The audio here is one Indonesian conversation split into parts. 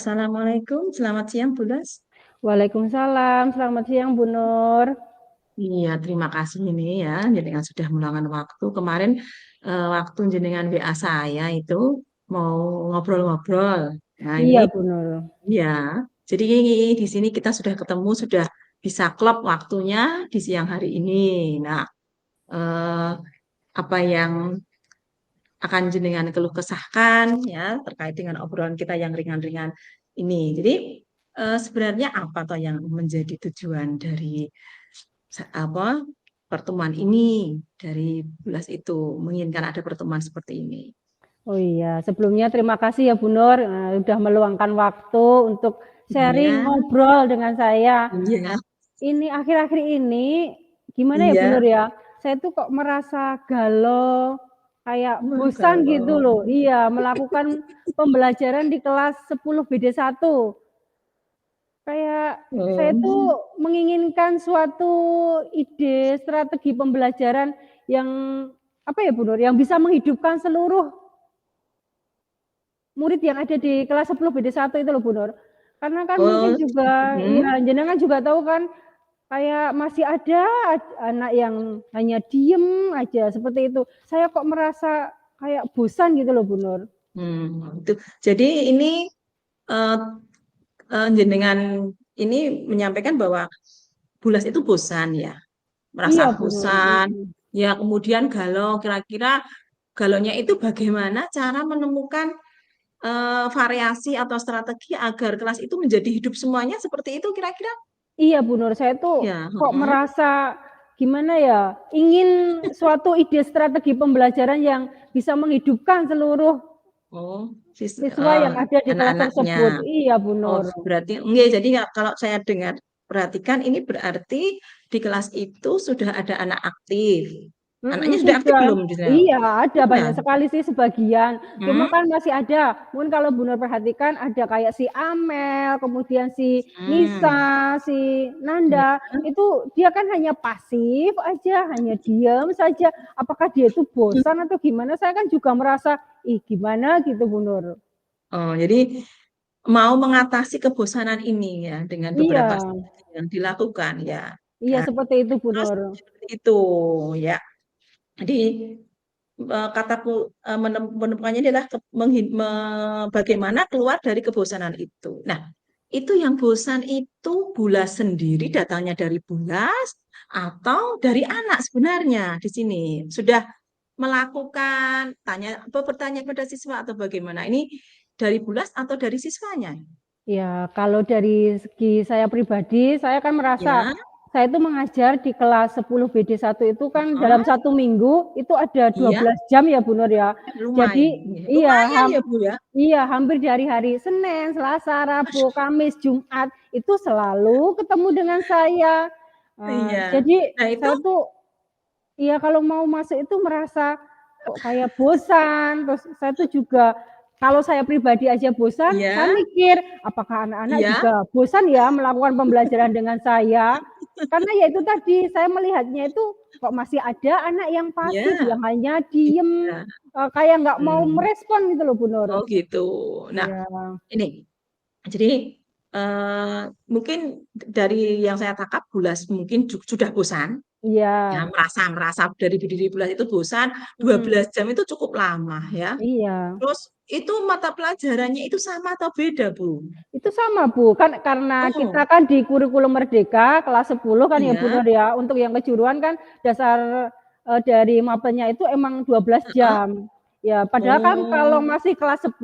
Assalamualaikum, selamat siang Bu Las. Waalaikumsalam, selamat siang Bu Nur. Iya, terima kasih ini ya, jenengan sudah meluangkan waktu. Kemarin waktu jenengan WA saya itu mau ngobrol-ngobrol. Nah ini, Iya Bu Nur. ya, jadi di sini kita sudah ketemu, sudah bisa klop waktunya di siang hari ini. Nah, eh, apa yang akan jenengan keluh kesahkan ya terkait dengan obrolan kita yang ringan-ringan ini. Jadi sebenarnya apa toh yang menjadi tujuan dari apa pertemuan ini dari Bulas itu menginginkan ada pertemuan seperti ini. Oh iya, sebelumnya terima kasih ya Bu Nur, sudah meluangkan waktu untuk Iya, sharing ngobrol dengan saya. iya, Ini akhir-akhir ini gimana ya Bu iya. Nur ya? Saya tuh kok merasa galau, kayak Oh, bosan gitu kalau loh. Iya, melakukan pembelajaran di kelas 10 BD1. Kayak saya tuh menginginkan suatu ide, strategi pembelajaran yang apa ya Bu Nur, yang bisa menghidupkan seluruh murid yang ada di kelas 10 BD1 itu loh Bu Nur. Karena kan mungkin oh, juga hmm. ya jenengan juga tahu kan kayak masih ada anak yang hanya diem aja seperti itu. Saya kok merasa kayak bosan gitu loh Bu Nur. Itu. Jadi ini eh, jenengan ini menyampaikan bahwa Bulas itu bosan ya. Merasa Iya Bu Nur. bosan, ya kemudian galau. Kira-kira galaunya itu bagaimana cara menemukan variasi atau strategi agar kelas itu menjadi hidup semuanya seperti itu kira-kira? Iya Bu Nur, saya tuh Ya, kok merasa gimana ya, ingin suatu ide strategi pembelajaran yang bisa menghidupkan seluruh oh, siswa yang ada di kelas anak-anaknya. tersebut. Iya Bu Oh, Nur. berarti enggak. Jadi kalau saya dengar perhatikan ini berarti di kelas itu sudah ada anak aktif. Anaknya sudah aktif Sudah. belum di sana? Iya, ada Sudah. banyak sekali sih sebagian. Cuma Hmm, kan masih ada, mungkin kalau Bu Nur perhatikan ada kayak si Amel, kemudian si hmm, Nisa, si hmm. Nanda, itu dia kan hanya pasif aja, hanya diam saja. Apakah dia itu bosan atau gimana? Saya kan juga merasa, ih gimana gitu Bu Nur. Oh, jadi mau mengatasi kebosanan ini ya dengan Iya, beberapa strategi yang dilakukan ya. iya Nah, seperti itu Bu terus Nur. seperti itu ya. Jadi kataku menemukannya adalah bagaimana keluar dari kebosanan itu. Nah, itu yang bosan itu Bulas sendiri datangnya dari Bulas atau dari anak sebenarnya di sini sudah melakukan bertanya pada siswa atau bagaimana? Ini dari Bulas atau dari siswanya? Ya, kalau dari segi saya pribadi, saya kan merasa Ya, saya itu mengajar di kelas 10 BD1 itu kan dalam oh, satu minggu itu ada iya, 12 jam ya Bu Nur ya. lumayan, Jadi iya, lumayan ya Bu ya. iya hampir dari hari Senin, Selasa, Rabu, Kamis, Jumat itu selalu ketemu dengan saya. Iya. Jadi Nah itu, saya tuh iya kalau mau masuk itu merasa kok kayak bosan, terus saya tuh juga kalau saya pribadi aja bosan, saya iya, mikir apakah anak-anak iya, juga bosan ya melakukan pembelajaran dengan saya? Karena ya itu tadi saya melihatnya itu kok masih ada anak yang pasif, iya, yang hanya diem, iya. kayak nggak mau Hmm. merespon gitu loh Bu Nur. Oh gitu. Nah, Iya, ini jadi eh, mungkin dari yang saya tangkap Bulas mungkin sudah bosan ya, iya, merasa merasa dari diri Bulas itu bosan 12 jam itu cukup lama ya. iya. Terus itu mata pelajarannya itu sama atau beda Bu? Itu sama Bu, kan karena Oh kita kan di kurikulum Merdeka kelas 10 kan ya Bu iya. Nur ya, untuk yang kejuruan kan dasar dari mapelnya itu emang 12 Heeh. jam. Ya, padahal kan kalau Oh masih kelas 10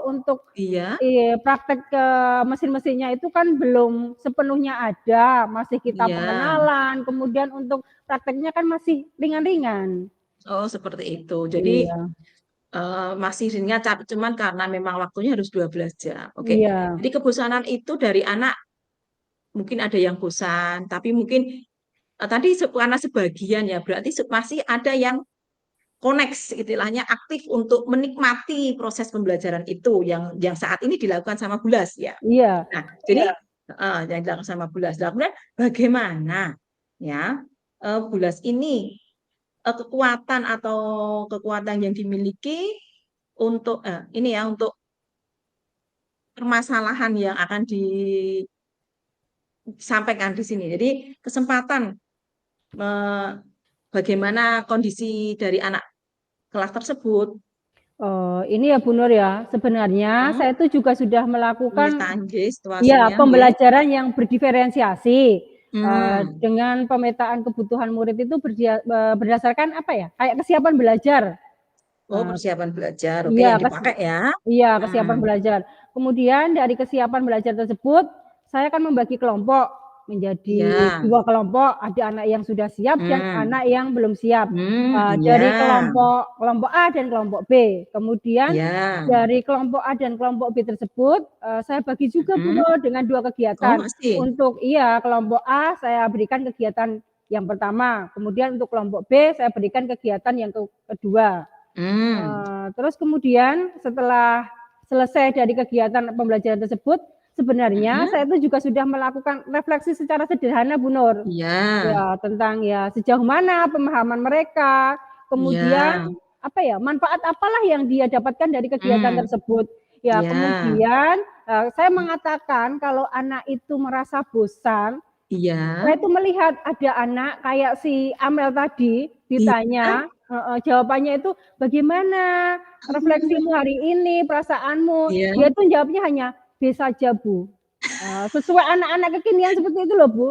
untuk iya, praktek ke mesin-mesinnya itu kan belum sepenuhnya ada, masih kita iya. pengenalan, kemudian untuk prakteknya kan masih ringan-ringan. Oh seperti itu. Jadi Iya, masih ringan, cuman karena memang waktunya harus 12 jam. Oke. iya, Jadi kebosanan itu dari anak mungkin ada yang bosan, tapi mungkin tadi karena sebagian ya, berarti masih ada yang koneks istilahnya aktif untuk menikmati proses pembelajaran itu yang saat ini dilakukan sama Bulas ya. iya. Nah, jadi yang dilakukan sama Bulas. Nah, kemudian bagaimana ya Bulas ini kekuatan atau kekuatan yang dimiliki untuk ini ya untuk permasalahan yang akan disampaikan di sini. Jadi kesempatan bagaimana kondisi dari anak kelas tersebut. Oh, ini ya Bu Nur ya, sebenarnya saya itu juga sudah melakukan Penyitaan nggih ya situasinya nggih. pembelajaran yang berdiferensiasi Hmm. dengan pemetaan kebutuhan murid itu berdasarkan apa ya? Kayak kesiapan belajar. Oh, persiapan belajar. Oke, Iya, yang dipakai ya. iya kesiapan Hmm. belajar. Kemudian dari kesiapan belajar tersebut, saya akan membagi kelompok menjadi Ya. 2 kelompok, ada anak yang sudah siap dan Hmm. anak yang belum siap. Dari Iya. kelompok A dan kelompok B. Kemudian Ya. dari kelompok A dan kelompok B tersebut, saya bagi juga Bu Hmm. Nur dengan 2 Oh, kegiatan. masih. Untuk kelompok A saya berikan kegiatan yang pertama, kemudian untuk kelompok B saya berikan kegiatan yang kedua. Hmm. Terus kemudian setelah selesai dari kegiatan pembelajaran tersebut, sebenarnya Hmm. saya itu juga sudah melakukan refleksi secara sederhana Bu Nur. Iya. Ya, tentang ya sejauh mana pemahaman mereka, kemudian Iya. apa ya, manfaat apalah yang dia dapatkan dari kegiatan Hmm. tersebut. Ya, Iya. kemudian saya mengatakan kalau anak itu merasa bosan, Iya. saya itu melihat ada anak kayak si Amel tadi Iya. ditanya, jawabannya itu, "Bagaimana refleksimu hari ini, perasaanmu?" Iya. Dia tuh jawabnya hanya, "B saja, Bu." Sesuai anak-anak kekinian seperti itu loh, Bu.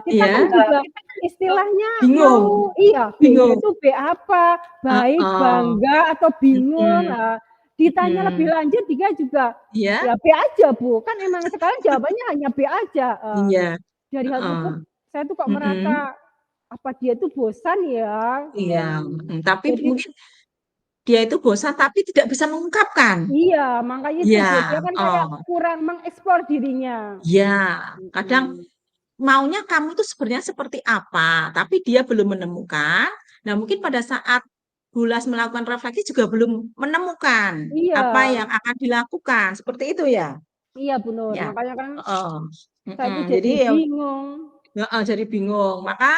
Kita kan Iya. juga istilahnya Bingung. mau iya, B-nya Bingung. itu B apa, baik, Heeh. bangga, atau bingung. Mhm. Ditanya lebih Mhm. lanjut dia juga, Iya. ya B aja, Bu. Kan emang sekarang jawabannya hanya B aja. Iya. Dari hal Heeh. tersebut saya tuh kok Mhm. merasa, apa dia tuh bosan ya? Iya. Tapi Jadi mungkin dia itu bosan tapi tidak bisa mengungkapkan. iya, makanya itu Iya. dia kan kayak Oh. kurang mengeksplor dirinya. Iya. Kadang Mhm. maunya kamu itu sebenarnya seperti apa, tapi dia belum menemukan. Nah, mungkin pada saat Bulas melakukan refleksi juga belum menemukan apa Iya, yang akan dilakukan, seperti itu ya? iya Bu Nur, Ya. makanya kan Heeh. saya Mhm. tuh Jadi jadi ya bingung. heeh, jadi bingung. Maka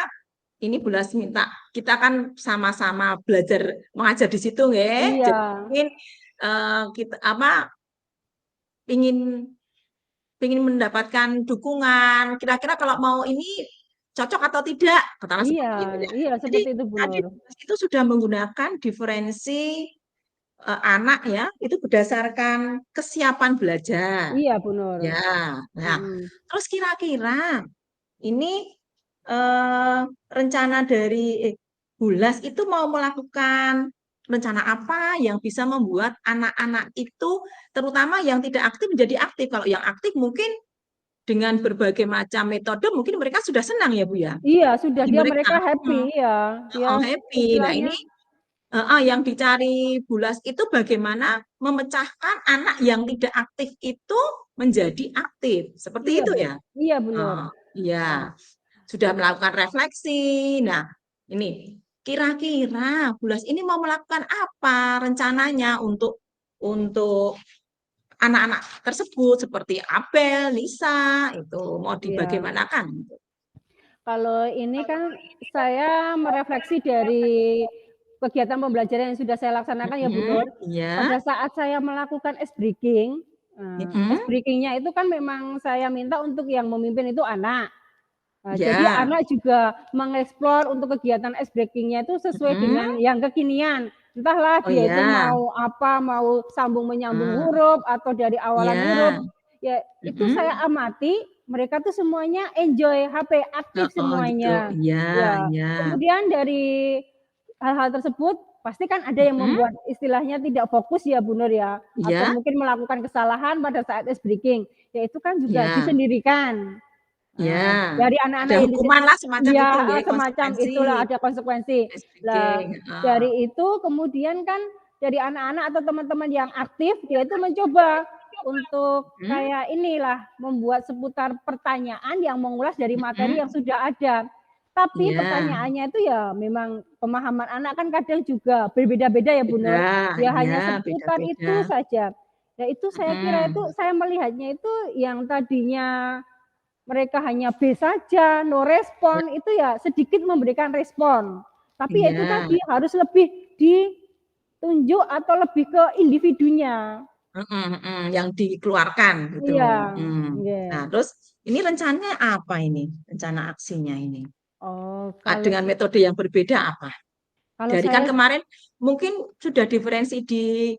ini Bulas minta kita kan sama-sama belajar mengajar di situ nggih. Iya, Jadi mungkin, kita apa, ingin ingin mendapatkan dukungan, kira-kira kalau mau ini cocok atau tidak, katakanlah iya, seperti itu ya. iya Jadi seperti itu Bu tadi Nur. itu sudah menggunakan diferensi, anak ya, itu berdasarkan kesiapan belajar. Iya Bu Nur. Ya. Nah, Mhm. terus kira-kira ini, rencana dari Bulas itu mau melakukan rencana apa yang bisa membuat anak-anak itu, terutama yang tidak aktif menjadi aktif? Kalau yang aktif mungkin dengan berbagai macam metode mungkin mereka sudah senang ya, Bu, ya? Iya sudah, Bagi dia mereka mereka happy, iya. Dia heeh, happy. Nah istilahnya ini heeh, yang dicari Bulas itu bagaimana memecahkan anak yang tidak aktif itu menjadi aktif, seperti iya itu Bu, ya? iya Bu Nur. Oh, iya. Heeh. Sudah melakukan refleksi. Nah, ini kira-kira Bulas ini mau melakukan apa rencananya untuk anak-anak tersebut seperti Abel, Lisa, itu mau Iya. dibagaimanakan? Kalau ini kan saya merefleksi dari kegiatan pembelajaran yang sudah saya laksanakan ya Bu Mhm, Nur. iya, Pada saat saya melakukan ice breaking, mhm, ice breaking-nya itu kan memang saya minta untuk yang memimpin itu anak. Jadi iya, anak juga mengeksplor untuk kegiatan ice breaking-nya itu sesuai mhm, dengan yang kekinian. Entahlah oh dia itu iya, mau apa, mau sambung menyambung ah, huruf atau dari awalan huruf. iya, Ya itu mhm, saya amati, mereka tuh semuanya enjoy, HP aktif heeh, gitu, semuanya. iya Ya, iya, kemudian dari hal-hal tersebut pasti kan ada yang mhm, membuat istilahnya tidak fokus ya Bu Nur ya, atau iya mungkin melakukan kesalahan pada saat ice breaking. Ya itu kan juga iya disendirikan. iya, Dari ada anak-anak yang hukumanlah semacam iya, itu nggih, semacam konsekuensi itulah ada konsekuensi. ice Lah, breaking, heeh, dari itu kemudian kan dari anak-anak atau teman-teman yang aktif, dia itu mencoba untuk mhm, kayak inilah, membuat seputar pertanyaan yang mengulas dari materi mhm, yang sudah ada. Tapi iya, pertanyaannya itu ya memang pemahaman anak kan kadang juga berbeda-beda ya Bu beda, Nur, ya iya, hanya seputar beda-beda, itu saja. Nah itu saya kira itu, mhm, saya melihatnya itu yang tadinya mereka hanya B saja, no iya respon, itu ya sedikit memberikan respon. Tapi ya itu iya, tadi harus lebih ditunjuk atau lebih ke individunya. yang dikeluarkan gitu. Iya, Nah, nggih. terus ini rencananya apa ini? Rencana aksinya ini? Oh, kalau Dengan metode yang berbeda apa? kalau Dari kan saya kemarin mungkin sudah diferensi di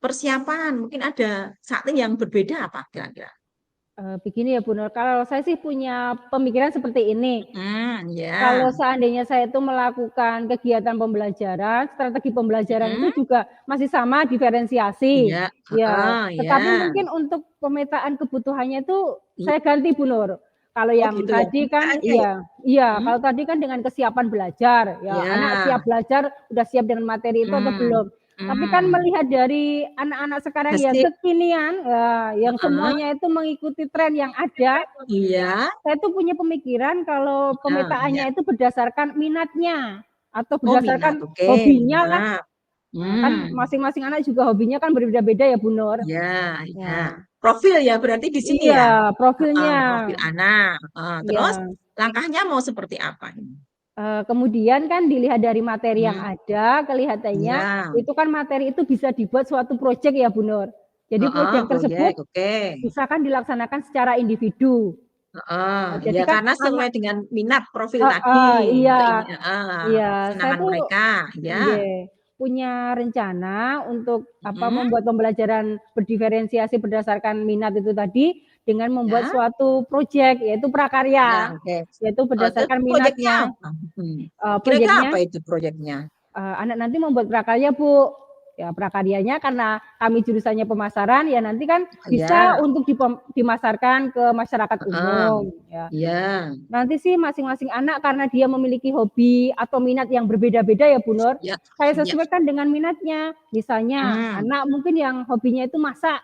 persiapan, mungkin ada saatnya yang berbeda apa kira-kira? begini ya Bu Nur, kalau saya sih punya pemikiran seperti ini, kalau Ya. seandainya saya itu melakukan kegiatan pembelajaran, strategi pembelajaran itu Mm-mm. juga masih sama diferensiasi, Ya, ya. ya. Tetapi mungkin untuk pemetaan kebutuhannya itu Iya. saya ganti Bu Nur. Kalau Oh yang gitu ya. tadi kan Iya, iya. iya iya, Hmm? kalau tadi kan dengan kesiapan belajar, ya anak siap Ya. belajar, udah siap dengan materi itu atau Hmm. belum. Tapi kan Hmm. melihat dari anak-anak sekarang yang Hasil. kekinian, yang Heeh. semuanya itu mengikuti tren yang ada, Iya. saya tuh punya pemikiran kalau Ya, ya. pemetaannya itu berdasarkan minatnya atau Oh minat, berdasarkan oke, hobinya lah. minat. Nah, kan Hmm. masing-masing anak juga hobinya kan berbeda-beda ya Bu Nur. Ya, ya. Nah, Profil ya berarti di sini iya ya. profilnya. Profil anak. Terus Iya. langkahnya mau seperti apa ini? Kemudian kan dilihat dari materi yang Hmm. ada, kelihatannya Ya. itu kan materi itu bisa dibuat suatu project ya Bu Nur. Jadi project Proyek, tersebut oke. bisa kan dilaksanakan secara individu. Ya Jadi kan karena anak sesuai dengan minat profil tadi, heeh, iya. Iya, saya kesenangan tuh mereka, ya. nggih, punya rencana untuk Mhm, membuat pembelajaran berdiferensiasi berdasarkan minat itu tadi, dengan membuat ya, suatu project, yaitu ya, prakarya, oke. yaitu Itu berdasarkan proyeknya minatnya. apa? Mhm. Kira-kira Projeknya apa itu proyeknya? anak nanti membuat prakarya, Bu. Ya prakaryanya karena kami jurusannya pemasaran, ya nanti kan bisa Ya, untuk dimasarkan ke masyarakat heeh, umum, ya. ya, Nanti sih masing-masing anak karena dia memiliki hobi atau minat yang berbeda-beda ya Bu Nur, ya, saya ya, sesuaikan dengan minatnya. Misalnya mmm, anak mungkin yang hobinya itu masak,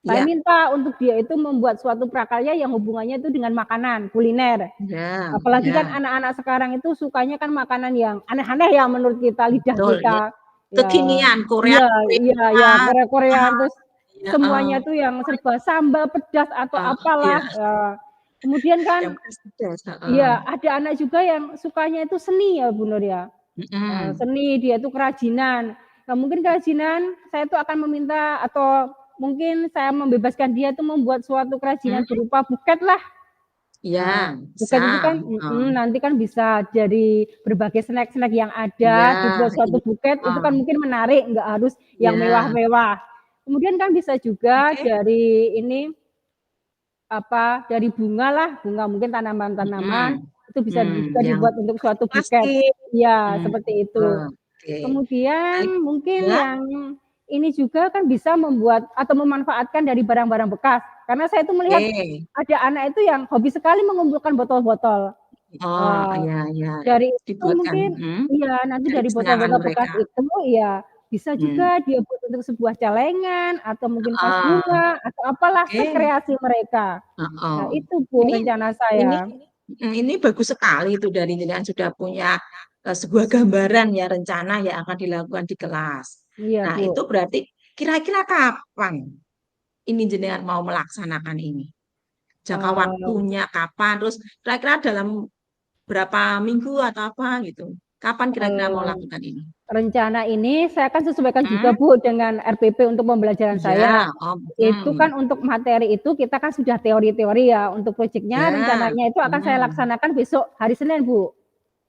saya ya, minta untuk dia itu membuat suatu prakarya yang hubungannya itu dengan makanan, kuliner. ya, Apalagi kan ya, anak-anak sekarang itu sukanya kan makanan yang aneh-aneh ya menurut kita, lidah betul, ya. kita. Ya, Kekinian Korea, iya iya iya, Korea, Korea-Koreaan, terus ya, semuanya tuh yang serba sambal, pedas atau iya, apalah, kemudian kan yang pedas, iya, ada anak juga yang sukanya itu seni ya, Bu Nur ya. mhm, Seni, dia itu kerajinan. Nah, mungkin kerajinan saya tuh akan meminta atau mungkin saya membebaskan dia tuh membuat suatu kerajinan mmm, berupa buket lah. iya, bisa, Buket itu kan heeh. nanti kan bisa dari berbagai snack-snack yang Iya, ada, dibuat suatu iya, buket, itu heeh, kan mungkin menarik, nggak harus yang iya, mewah-mewah. Kemudian kan bisa juga oke, dari ini dari bunga lah, bunga mungkin tanaman-tanaman, mhm, itu bisa juga yang dibuat untuk suatu buket. plastik, Iya, mmm, seperti itu. oke, baik, Kemudian mungkin ya, yang ini juga kan bisa membuat atau memanfaatkan dari barang-barang bekas. Karena saya itu melihat oke, ada anak itu yang hobi sekali mengumpulkan botol-botol. oh, Eee, iya, iya, dari itu dibuatkan, mungkin iya, nanti dari dari kesenangan botol-botol bekas mereka, itu ya bisa mmm, juga dia buat untuk sebuah celengan atau mungkin vas heeh, bunga atau apalah oke, sekreasi mereka. heeh, Nah itu Bu ini rencana ini saya. ini bagus sekali itu dari jenengan sudah punya, sebuah gambaran ya rencana yang akan dilakukan di kelas. Iya Nah itu Bu. berarti kira-kira kapan ini jenengan mau melaksanakan ini? Jangka Eee, waktunya kapan? Terus kira-kira dalam berapa minggu atau apa gitu? Kapan kira-kira mau eee, lakukan ini? rencana ini saya akan sesuaikan juga Mhm, Bu dengan RPP untuk pembelajaran iya, saya. oh, Itu mhm, kan untuk materi itu kita kan sudah teori-teori ya, untuk projeknya iya, rencananya itu akan saya mhm. laksanakan besok hari Senin Bu.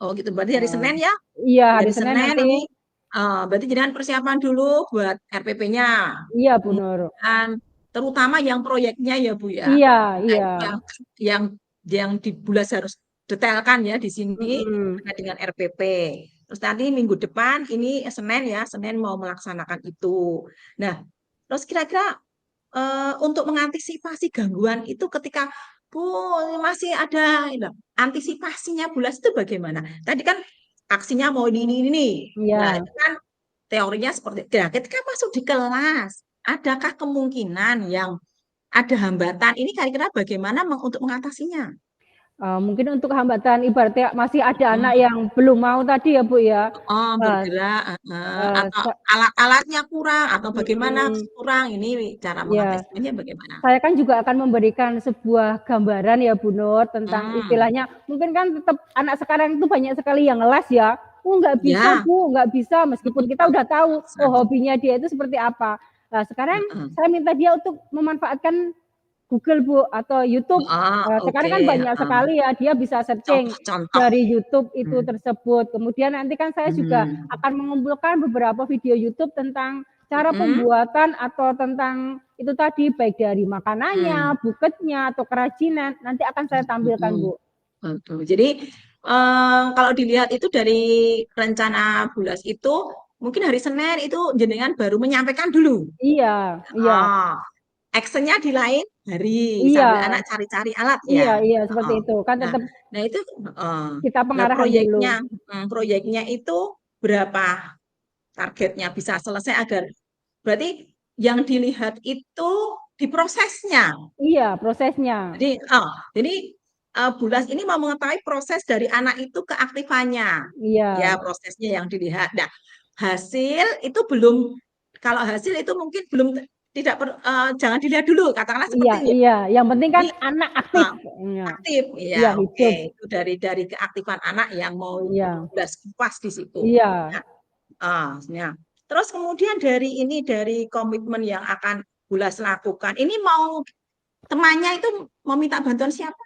Oh gitu, berarti hari Eee, Senin ya? iya hari Hari Senin Senin nanti ini, berarti jenengan persiapan dulu buat RPP-nya. iya Bu Nur. Kemudian terutama yang proyeknya ya Bu ya. Iya Nah iya, itu yang yang dibulas harus detailkan ya di sini mhm. terkait dengan RPP. Terus nanti minggu depan ini Senin ya, Senin mau melaksanakan itu. Nah, terus kira-kira untuk mengantisipasi gangguan itu ketika, "Bu, masih ada," gitu, antisipasinya Bulas itu bagaimana? Tadi kan aksinya mau ini nih. Nah, Iya. itu kan teorinya seperti nah, ketika masuk di kelas, adakah kemungkinan yang ada hambatan? Ini kira-kira bagaimana untuk mengatasinya? Mungkin untuk hambatan ibaratnya masih ada anak Mhm. yang belum mau tadi ya, Bu, ya. Oh, Eee bergerak, heeh, eee, atau sa alat-alatnya kurang atau bagaimana mhm, kurang, ini cara iya. mengatasinya bagaimana? Saya kan juga akan memberikan sebuah gambaran ya, Bu Nur, tentang Mmm, istilahnya mungkin kan tetap anak sekarang itu banyak sekali yang ngeles ya, "Oh nggak bisa iya, Bu, nggak bisa," meskipun kita mhm, udah tahu, oh bisa. hobinya dia itu seperti apa. Nah, sekarang Heeh. saya minta dia untuk memanfaatkan Google, Bu, atau YouTube. Sekarang Oke, kan banyak heeh. sekali ya, dia bisa searching Contoh-contoh. dari YouTube itu tersebut. Kemudian nanti kan saya juga akan mengumpulkan beberapa video YouTube tentang cara pembuatan atau tentang itu tadi, baik dari makanannya, buketnya, atau kerajinan, nanti akan saya tampilkan, Bu. Betul. Jadi kalau dilihat itu dari rencana Bulas itu mungkin hari Senin itu jenengan baru menyampaikan dulu. Iya, iya. Actionnya di lain hari Iya, sambil anak cari-cari alat iya, ya. iya, seperti itu. Kan Nah, tetap nah itu kita nah pengarahkan dulu. proyeknya itu berapa targetnya bisa selesai agar berarti yang dilihat itu di prosesnya. Iya, prosesnya. Jadi Bulas ini mau mengetahui proses dari anak itu keaktifannya, ya Iya, prosesnya yang dilihat. Nah, hasil itu belum, kalau hasil itu mungkin belum tidak jangan dilihat dulu, katakanlah iya, seperti itu ya. iya. Yang penting kan Jadi anak aktif. uh, Iya, aktif, iya, ya oke hidup. itu dari keaktifan anak yang mau Iya, Bulas kupas di situ. iya. Nah, ya. Terus kemudian dari komitmen yang akan Bulas lakukan, ini mau temannya itu mau minta bantuan siapa?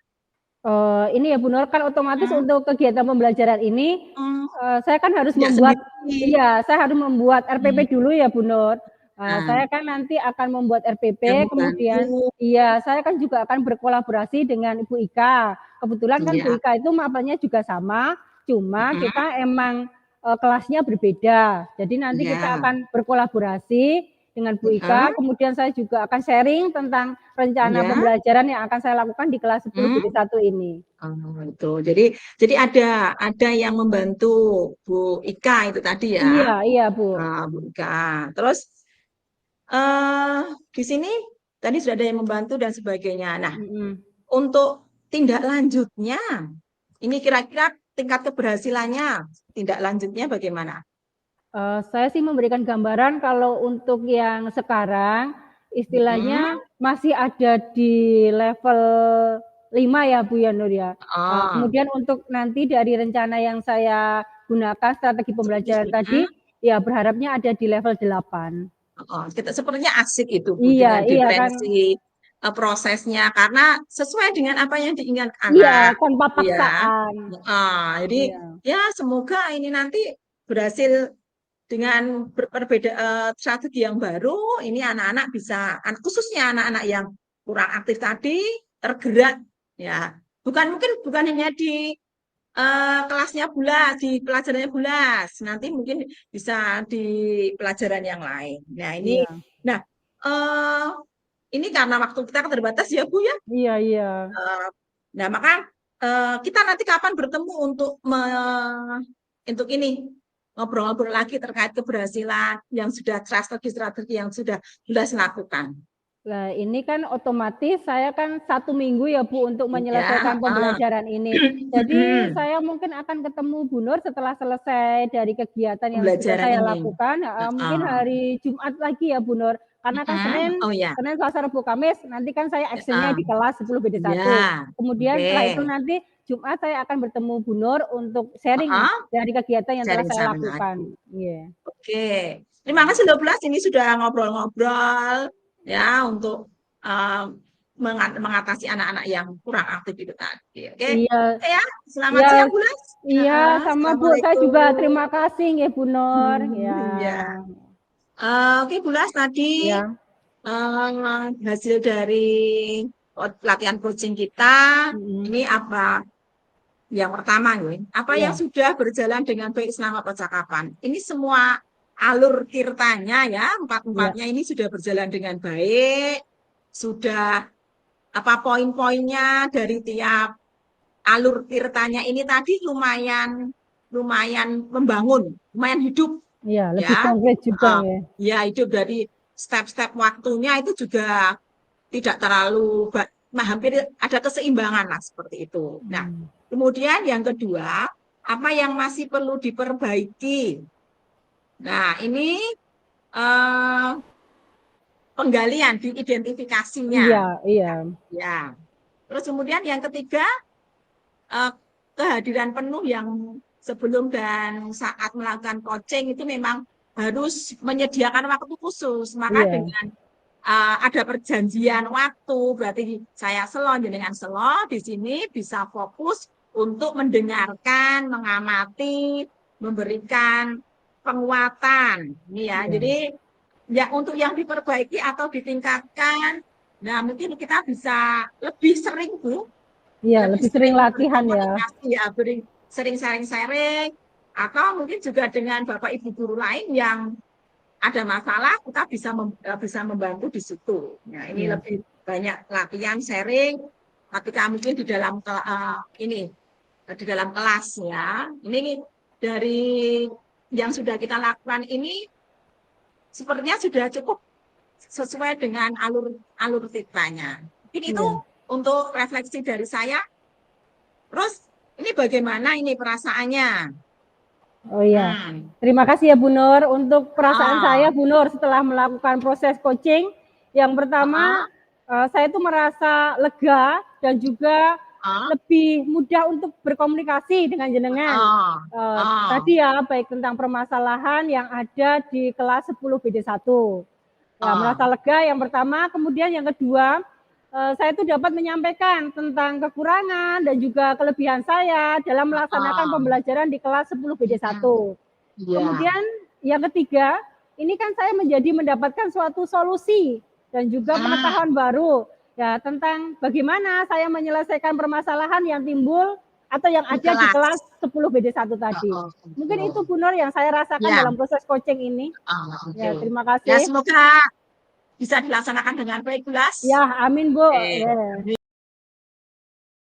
Ini ya Bu Nur, kan otomatis Hmm, untuk kegiatan pembelajaran ini, hmm, saya kan harus tidak membuat sendiri. iya, saya harus membuat Hmm, RPP dulu ya Bu Nur. nah, Saya kan nanti akan membuat yang RPP, kemudian membantu, iya, saya kan juga akan berkolaborasi dengan Ibu Ika. Kebetulan kan Bu ya. Ika itu mapelnya juga sama, cuma Hmm, kita emang, kelasnya berbeda. Jadi nanti kita ya. akan berkolaborasi dengan Bu Ika, Hmm, kemudian saya juga akan sharing tentang rencana ya. pembelajaran yang akan saya lakukan di kelas 10 Hmm, BD1 ini. itu. Jadi ada yang membantu Bu Ika itu tadi ya, Iya, iya, Bu. Bu Ika. Terus eh di sini tadi sudah ada yang membantu dan sebagainya. Nah, Mhm. untuk tindak lanjutnya, ini kira-kira tingkat keberhasilannya, tindak lanjutnya bagaimana? Saya sih memberikan gambaran kalau untuk yang sekarang, Hmm, istilahnya masih ada di level 5 ya, Bu, ya, Nur, ya. oh, Kemudian untuk nanti dari rencana yang saya gunakan strategi pembelajaran tadi, ya berharapnya ada di level 8. Sepertinya asik itu Bu Iya, dengan iya kan. diferensi prosesnya karena sesuai dengan apa yang diinginkan Iya, anak, tanpa ya. paksaan. Jadi Iya. ya semoga ini nanti berhasil dengan strategi yang baru. Ini anak-anak bisa, khususnya anak-anak yang kurang aktif tadi tergerak, ya. Bukan hanya di kelasnya Bulas, di pelajarannya Bulas. Nanti mungkin bisa di pelajaran yang lain. Iya. Nah, eh, ini karena waktu kita terbatas ya Bu ya. Iya, iya. Eh, nah, maka kita nanti kapan bertemu untuk ini ngobrol-ngobrol lagi terkait keberhasilan yang sudah strategi-strategi yang sudah Bulas lakukan. Nah, ini kan otomatis saya kan 1 minggu ya Bu untuk Ya, menyelesaikan pembelajaran ini. Jadi saya mungkin akan ketemu Bu Nur setelah selesai dari kegiatan yang sudah pembelajaran saya ini. lakukan, mungkin Heeh. hari Jumat lagi ya Bu Nur. Karena kan Senin Oh ya, Senin, Selasa, Rabu, Kamis nanti kan saya actionnya heeh. di kelas 10 BD1. Ya, Kemudian oke. setelah itu nanti Jumat saya akan bertemu Bu Nur untuk sharing Heeh, dari kegiatan yang telah saya sharing-sharing lagi. lakukan. Iya. Oke. Terima kasih 12 ini sudah ngobrol-ngobrol ya untuk eh, mengatasi anak-anak yang kurang aktif itu tadi. Oke. Iya, Oke ya, selamat iya. siang Bulas. Iya, sama Bu. Saya juga Assalamualaikum. terima kasih nggih Bu Nur. Ya. Ya. Oke Bulas tadi Ya. hasil dari pelatihan coaching kita Mhm. ini apa? Yang pertama nih, apa yang Iya. sudah berjalan dengan baik selama percakapan? Ini semua alur tirtanya ya, Iya. empat-empatnya ini sudah berjalan dengan baik, sudah apa poin-poinnya dari tiap alur tirtanya ini tadi lumayan lumayan membangun, lumayan hidup Iya, lebih ya. konkret juga ya. Ya, hidup dari step-step waktunya itu juga tidak terlalu hampir ada keseimbangan lah seperti itu. Nah, Mmm. kemudian yang kedua, apa yang masih perlu diperbaiki? Nah, ini eh, penggalian, diidentifikasinya. Iya, iya. Ya. Terus kemudian yang ketiga, eh, kehadiran penuh yang sebelum dan saat melakukan coaching itu memang harus menyediakan waktu khusus. Maka Iya. dengan ada perjanjian waktu, berarti saya selo, jenengan selo, di sini bisa fokus untuk mendengarkan, mengamati, memberikan penguatan. Ini ya, Iya. jadi ya untuk yang diperbaiki atau ditingkatkan, nah mungkin kita bisa lebih sering Bu, Iya, lebih lebih sering sering latihan ya. berkomunikasi ya, sering sharing-sharing, atau mungkin juga dengan Bapak Ibu guru lain yang ada masalah, kita bisa membantu di situ. Nah, ini Iya. lebih banyak latihan sharing ketika mungkin di dalam ini di dalam kelas ya. Ini dari yang sudah kita lakukan ini sepertinya sudah cukup sesuai dengan alur titranya. Mungkin itu Iya. untuk refleksi dari saya. Terus ini bagaimana ini perasaannya? Oh iya. Terima kasih ya Bu Nur. Untuk perasaan saya Bu Nur setelah melakukan proses coaching, yang pertama saya itu merasa lega dan juga lebih mudah untuk berkomunikasi dengan jenengan. Tadi ya, baik tentang permasalahan yang ada di kelas 10 BD1. Ya, merasa lega yang pertama, kemudian yang kedua, saya itu dapat menyampaikan tentang kekurangan dan juga kelebihan saya dalam melaksanakan pembelajaran di kelas 10 BD1. Kemudian yang ketiga, ini kan saya mendapatkan suatu solusi dan juga pengetahuan baru ya tentang bagaimana saya menyelesaikan permasalahan yang timbul atau yang ada di kelas 10 BD1 tadi. Mungkin itu Bu Nur yang saya rasakan dalam proses coaching ini. Ya, terima kasih. Ya, semoga bisa dilaksanakan dengan baik, Bu Las. Ya, amin Bu.